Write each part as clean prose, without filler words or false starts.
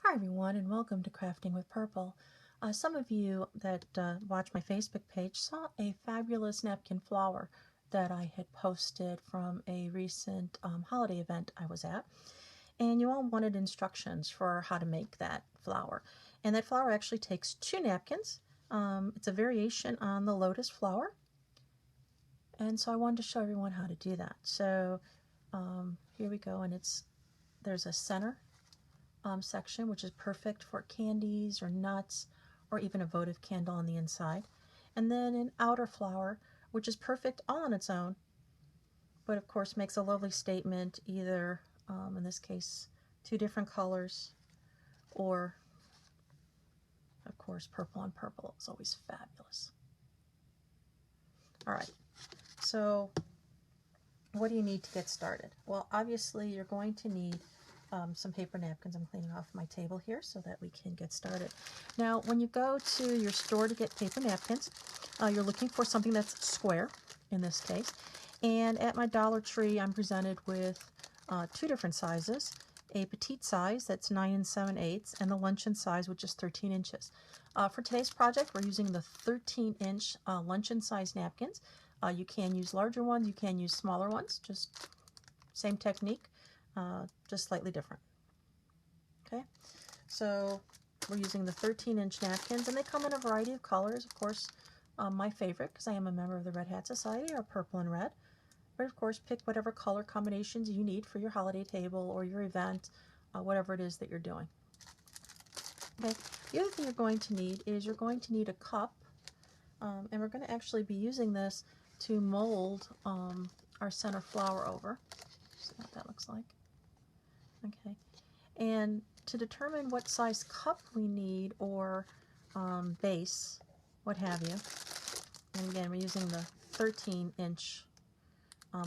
Hi everyone, and welcome to Crafting with Purple. Some of you that watch my Facebook page saw a fabulous napkin flower that I had posted from a recent holiday event I was at, and you all wanted instructions for how to make that flower. And that flower actually takes 2 napkins. It's a variation on the lotus flower, and so I wanted to show everyone how to do that. So here we go, and there's a center section, which is perfect for candies or nuts or even a votive candle on the inside. And then an outer flower, which is perfect all on its own, but of course makes a lovely statement, either in this case 2 different colors, or of course purple on purple is always fabulous. Alright, so what do you need to get started? Well, obviously you're going to need some paper napkins. I'm cleaning off my table here so that we can get started. Now, when you go to your store to get paper napkins, you're looking for something that's square, in this case. And at my Dollar Tree, I'm presented with 2 different sizes. A petite size, that's 9 7/8, and the luncheon size, which is 13 inches. For today's project, we're using the 13-inch luncheon size napkins. You can use larger ones, you can use smaller ones, just same technique. Just slightly different. Okay, so we're using the 13-inch napkins, and they come in a variety of colors. Of course, my favorite, because I am a member of the Red Hat Society, are purple and red. But of course, pick whatever color combinations you need for your holiday table or your event, whatever it is that you're doing. Okay, the other thing you're going to need is you're going to need a cup, and we're going to actually be using this to mold our center flower over. See what that looks like. Okay, and to determine what size cup we need, or base, what have you, and again we're using the 13-inch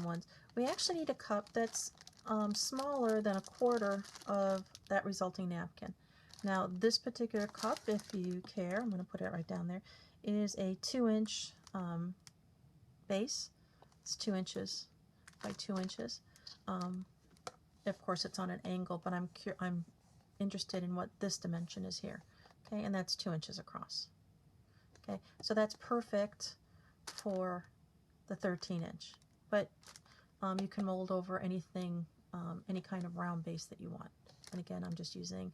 ones, we actually need a cup that's smaller than 1/4 of that resulting napkin. Now this particular cup, if you care, I'm going to put it right down there, is a 2-inch base. It's 2 inches by 2 inches. Of course, it's on an angle, but I'm interested in what this dimension is here. Okay, and that's 2 inches across. Okay, so that's perfect for the 13-inch. But you can mold over anything, any kind of round base that you want. And again, I'm just using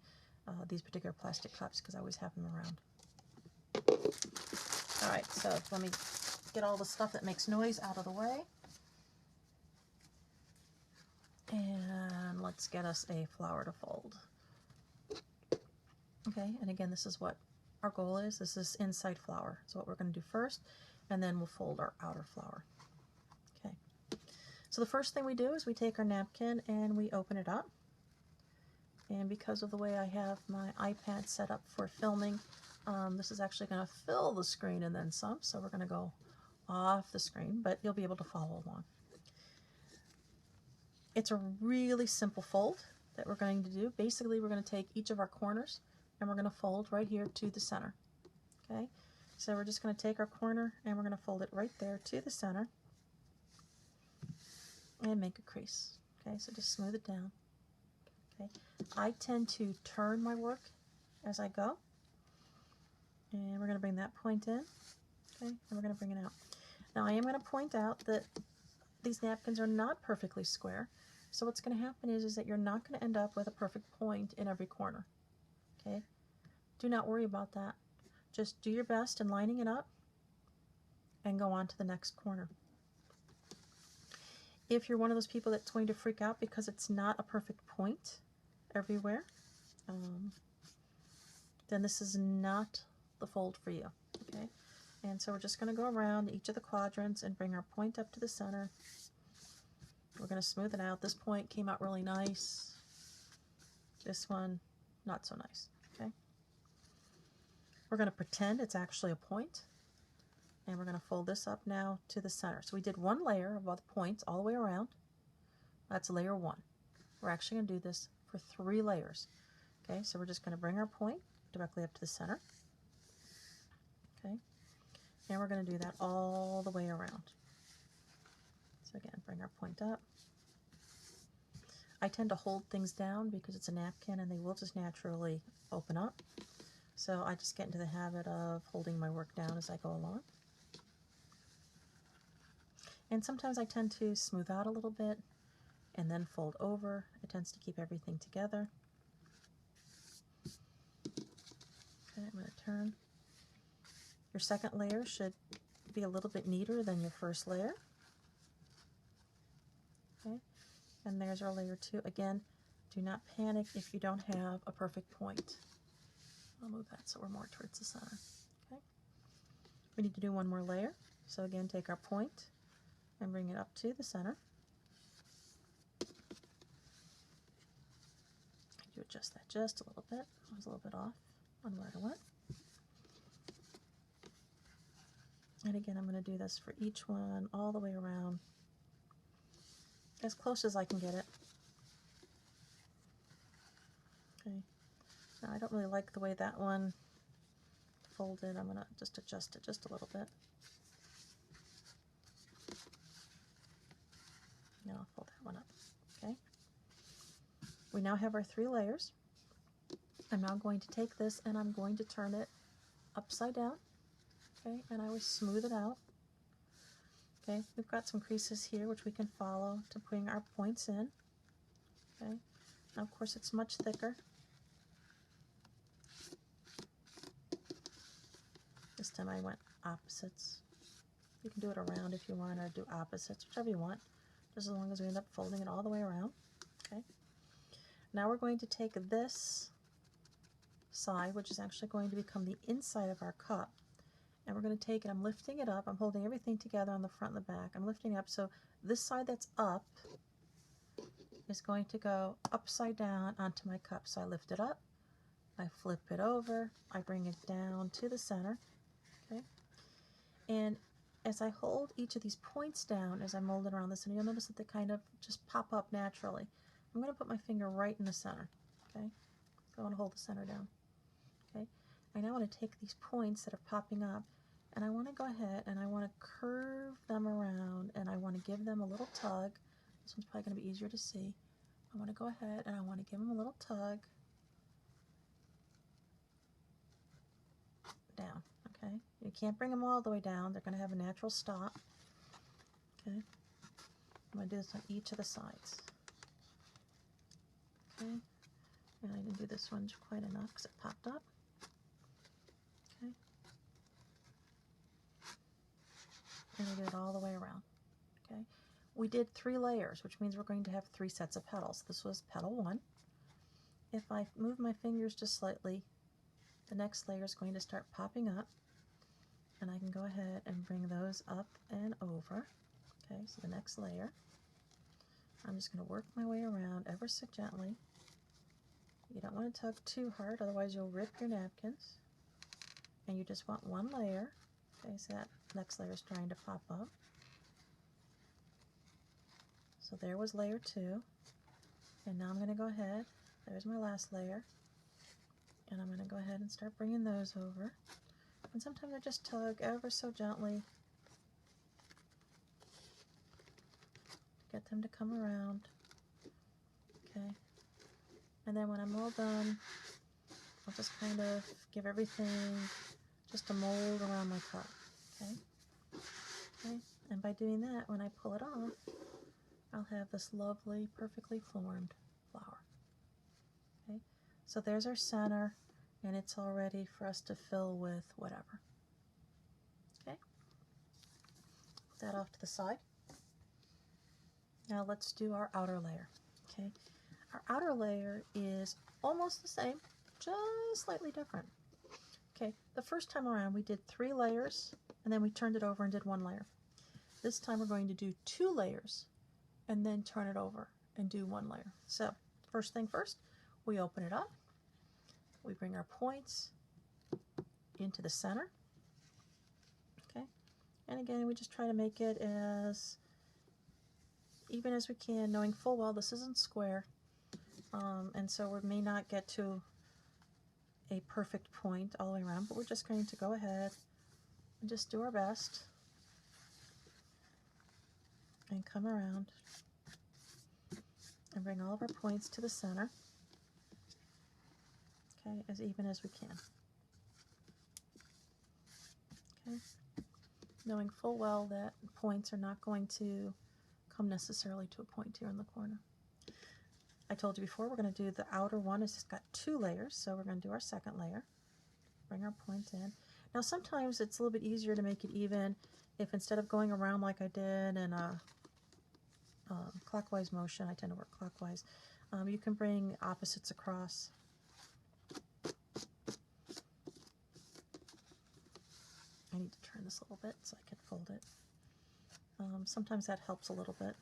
these particular plastic cups because I always have them around. All right, so let me get all the stuff that makes noise out of the way. And let's get us a flower to fold. Okay, and again, this is what our goal is. This is inside flower. So what we're going to do first, and then we'll fold our outer flower. Okay, so the first thing we do is we take our napkin and we open it up. And because of the way I have my iPad set up for filming, this is actually going to fill the screen and then some, so we're going to go off the screen, but you'll be able to follow along. It's a really simple fold that we're going to do. Basically, we're going to take each of our corners and we're going to fold right here to the center. Okay, so we're just going to take our corner and we're going to fold it right there to the center and make a crease. Okay, so just smooth it down. Okay, I tend to turn my work as I go, and we're going to bring that point in. Okay, and we're going to bring it out. Now I am going to point out that these napkins are not perfectly square, so what's going to happen is that you're not going to end up with a perfect point in every corner. Okay, do not worry about that. Just do your best in lining it up and go on to the next corner. If you're one of those people that's going to freak out because it's not a perfect point everywhere, then this is not the fold for you. Okay, and so we're just going to go around each of the quadrants and bring our point up to the center. We're going to smooth it out. This point came out really nice. This one, not so nice. Okay, we're going to pretend it's actually a point, and we're going to fold this up now to the center. So we did one layer of all the points all the way around. That's layer 1. We're actually going to do this for 3 layers. Okay, so we're just going to bring our point directly up to the center. Okay, and we're going to do that all the way around. So again, bring our point up. I tend to hold things down because it's a napkin and they will just naturally open up. So I just get into the habit of holding my work down as I go along. And sometimes I tend to smooth out a little bit and then fold over. It tends to keep everything together. Okay, I'm going to turn. Your second layer should be a little bit neater than your first layer. Okay, and there's our layer 2. Again, do not panic if you don't have a perfect point. I'll move that so we're more towards the center. Okay, we need to do one more layer. So again, take our point and bring it up to the center. You adjust that just a little bit. I was a little bit off on where I went. And again, I'm going to do this for each one all the way around, as close as I can get it. Okay. Now I don't really like the way that one folded. I'm going to just adjust it just a little bit. Now I'll fold that one up. Okay. We now have our 3 layers. I'm now going to take this and I'm going to turn it upside down. Okay, and I always smooth it out. Okay, we've got some creases here which we can follow to bring our points in. Okay, now of course it's much thicker. This time I went opposites. You can do it around if you want, or do opposites, whichever you want, just as long as we end up folding it all the way around. Okay. Now we're going to take this side, which is actually going to become the inside of our cup, and we're going to take it, I'm lifting it up, I'm holding everything together on the front and the back, I'm lifting up, so this side that's up is going to go upside down onto my cup. So I lift it up, I flip it over, I bring it down to the center. Okay, and as I hold each of these points down, as I mold it around the center, you'll notice that they kind of just pop up naturally. I'm going to put my finger right in the center. Okay, so I want to hold the center down. Okay, I now want to take these points that are popping up, and I want to go ahead and I want to curve them around, and I want to give them a little tug. This one's probably going to be easier to see. I want to go ahead and I want to give them a little tug down. Okay, you can't bring them all the way down. They're going to have a natural stop. Okay, I'm going to do this on each of the sides. Okay, and I didn't do this one quite enough because it popped up. Okay, and I did it all the way around. Okay, we did 3 layers, which means we're going to have 3 sets of petals. This was petal 1. If I move my fingers just slightly, the next layer is going to start popping up, and I can go ahead and bring those up and over. Okay, so the next layer, I'm just going to work my way around ever so gently. You don't want to tug too hard, otherwise you'll rip your napkins. And you just want 1 layer. Okay, so that next layer is trying to pop up. So there was layer 2. And now I'm going to go ahead, there's my last layer. And I'm going to go ahead and start bringing those over. And sometimes I just tug ever so gently to get them to come around. Okay. And then when I'm all done, I'll just kind of give everything just a mold around my cup. Okay. Okay. And by doing that, when I pull it off, I'll have this lovely, perfectly formed flower. Okay. So there's our center, and it's all ready for us to fill with whatever. Okay. Put that off to the side. Now let's do our outer layer. Okay. Our outer layer is almost the same, just slightly different. Okay, the first time around we did 3 layers, and then we turned it over and did 1 layer. This time we're going to do 2 layers, and then turn it over and do 1 layer. So, first thing first, we open it up, we bring our points into the center. Okay, and again, we just try to make it as even as we can, knowing full well this isn't square. And so we may not get to a perfect point all the way around, but we're just going to go ahead and just do our best and come around and bring all of our points to the center, okay, as even as we can. Okay, knowing full well that points are not going to come necessarily to a point here in the corner. I told you before we're going to do the outer one. It's got 2 layers, so we're going to do our second layer. Bring our point in. Now sometimes it's a little bit easier to make it even if instead of going around like I did in a clockwise motion, I tend to work clockwise, you can bring opposites across. I need to turn this a little bit so I can fold it. Sometimes that helps a little bit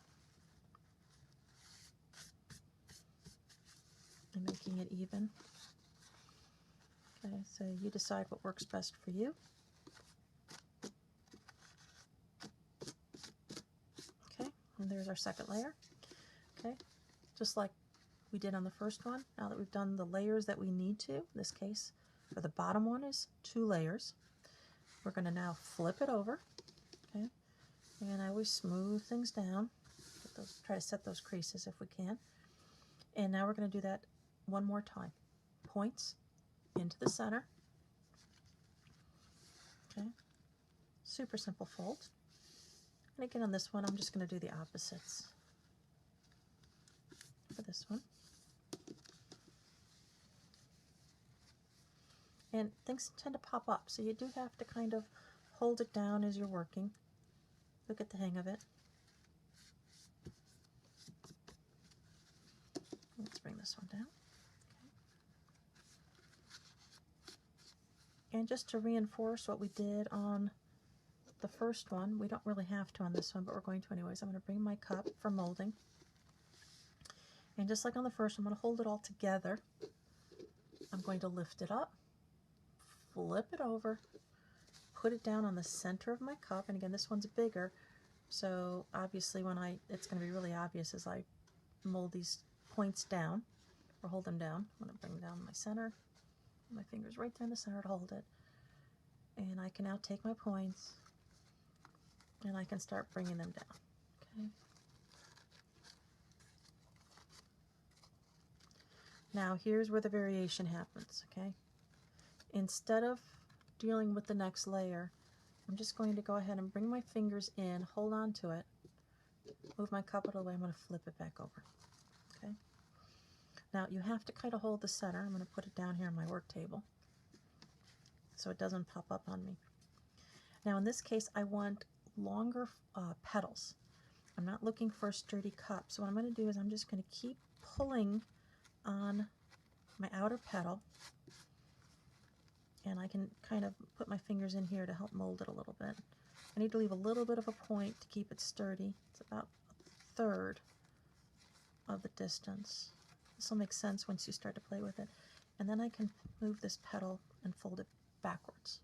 in making it even. Okay, so you decide what works best for you. Okay, and there's our second layer. Okay, just like we did on the first one, now that we've done the layers that we need to, in this case, for the bottom one is 2 layers. We're going to now flip it over, okay, and I always smooth things down, try to set those creases if we can. And now we're going to do that one more time. Points into the center. Okay, super simple fold. And again on this one, I'm just going to do the opposites for this one. And things tend to pop up, so you do have to kind of hold it down as you're working. You'll get the hang of it. Let's bring this one down. Okay. And just to reinforce what we did on the first one, we don't really have to on this one, but we're going to anyways. I'm going to bring my cup for molding. And just like on the first, I'm going to hold it all together. I'm going to lift it up, flip it over, put it down on the center of my cup. And again, this one's bigger, so obviously it's going to be really obvious as I mold these points down or hold them down. I'm going to bring down my center, my fingers right there in the center to hold it. And I can now take my points and I can start bringing them down. Okay. Now here's where the variation happens, okay? Instead of dealing with the next layer, I'm just going to go ahead and bring my fingers in, hold on to it, move my cup out of the way, I'm going to flip it back over, okay? Now you have to kind of hold the center. I'm going to put it down here on my work table so it doesn't pop up on me. Now in this case, I want longer petals. I'm not looking for a sturdy cup, so what I'm going to do is I'm just going to keep pulling on my outer petal, and I can kind of put my fingers in here to help mold it a little bit. I need to leave a little bit of a point to keep it sturdy. It's about 1/3 of the distance. This will make sense once you start to play with it. And then I can move this petal and fold it backwards.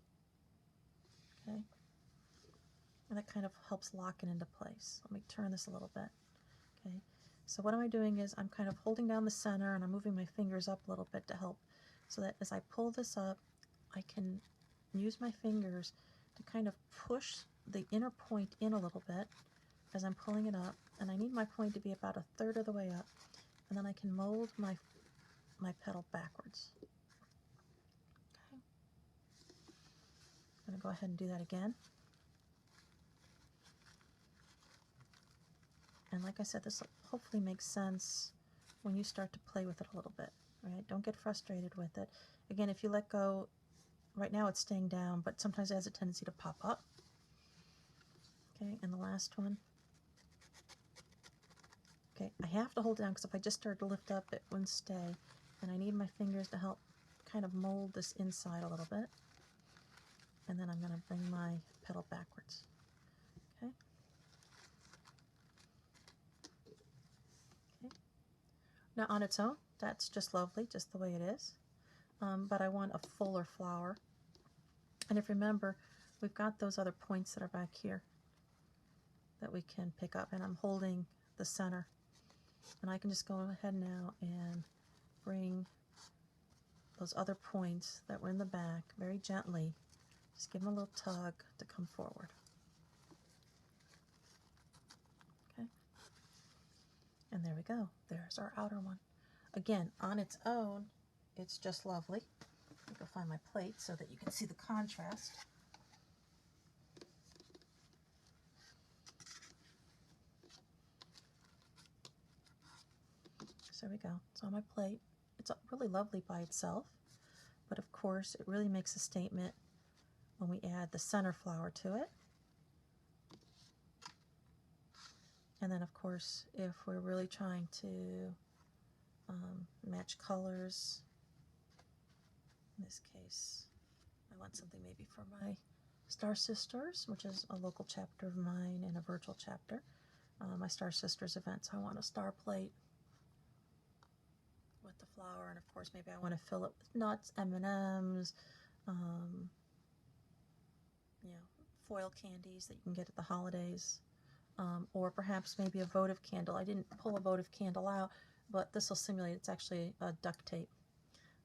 Okay? And that kind of helps lock it into place. Let me turn this a little bit. Okay? So what am I doing is I'm kind of holding down the center and I'm moving my fingers up a little bit to help, so that as I pull this up, I can use my fingers to kind of push the inner point in a little bit as I'm pulling it up, and I need my point to be about 1/3 of the way up, and then I can mold my petal backwards. Okay. I'm going to go ahead and do that again. And like I said, this will hopefully make sense when you start to play with it a little bit. Right? Don't get frustrated with it. Again, if you let go, right now it's staying down, but sometimes it has a tendency to pop up. Okay, and the last one. Okay, I have to hold it down because if I just started to lift up, it wouldn't stay. And I need my fingers to help kind of mold this inside a little bit. And then I'm going to bring my petal backwards. Okay. Okay. Now on its own, that's just lovely, just the way it is. But I want a fuller flower. And if you remember, we've got those other points that are back here that we can pick up, and I'm holding the center. And I can just go ahead now and bring those other points that were in the back very gently. Just give them a little tug to come forward. Okay. And there we go. There's our outer one. Again, on its own, it's just lovely. Let me go find my plate so that you can see the contrast. So there we go. It's on my plate. It's really lovely by itself, but of course it really makes a statement when we add the center flower to it. And then of course, if we're really trying to match colors, in this case, I want something maybe for my Star Sisters, which is a local chapter of mine and a virtual chapter. My Star Sisters event, so I want a star plate with the flower, and of course maybe I want to fill it with nuts, M&Ms, you know, foil candies that you can get at the holidays, or perhaps maybe a votive candle. I didn't pull a votive candle out, but this will simulate. It's actually a duct tape,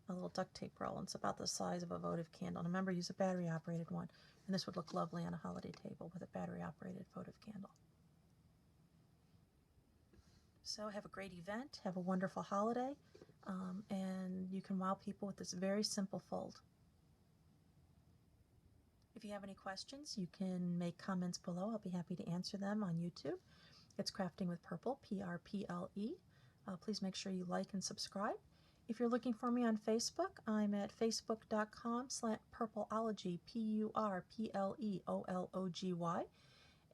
a little duct tape roll. It's about the size of a votive candle. And remember, use a battery operated one, and this would look lovely on a holiday table with a battery operated votive candle. So have a great event, have a wonderful holiday, and you can wow people with this very simple fold. If you have any questions, you can make comments below. I'll be happy to answer them on YouTube. It's Crafting with Purple, P-R-P-L-E. Please make sure you like and subscribe. If you're looking for me on Facebook, I'm at facebook.com/purpleology, P-U-R-P-L-E-O-L-O-G-Y.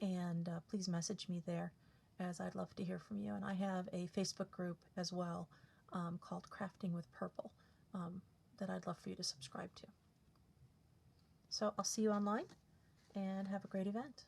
And please message me there, as I'd love to hear from you. And I have a Facebook group as well called Crafting with Purple that I'd love for you to subscribe to. So I'll see you online, and have a great event.